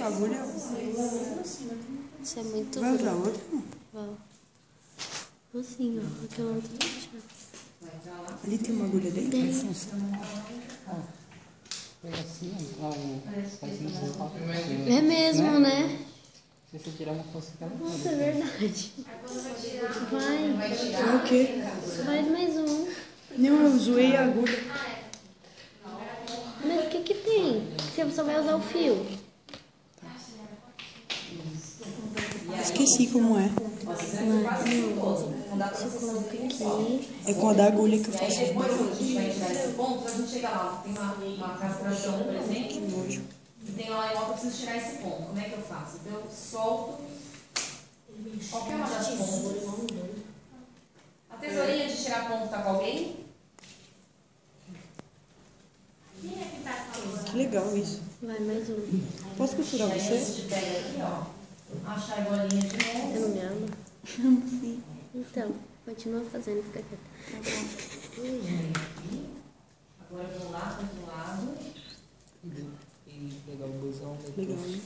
agulha. Isso é muito Vai usar bruto. outra? Vou sim, ó. Aquela outra deixa. Ali tem uma agulha dentro? Tem. É mesmo, né? Se você tirar uma foto, fica muito. Nossa, é verdade. Vai. Vai o quê? Vai mais um. Não, eu zoei a agulha. Mas o que que tem? Você só vai usar o fio. Esqueci como é. Você coloca aqui. É com a da agulha que eu faço. Depois a gente vai tirar esse ponto, a gente chega lá, tem uma castração, por exemplo, Que nojo. e tem lá em volta, eu preciso tirar esse ponto. Como é que eu faço? Então eu solto qualquer uma das pontas. A tesourinha de tirar ponto tá com alguém? Que legal isso. Vai mais um. Posso costurar Aí a você? gente pega aqui, ó, achar a bolinha de novo. Você não me ama? Sim. Então, continua fazendo, fica quieta. Agora eu vou lá, do outro lado. E pegar o busão. Legal, né?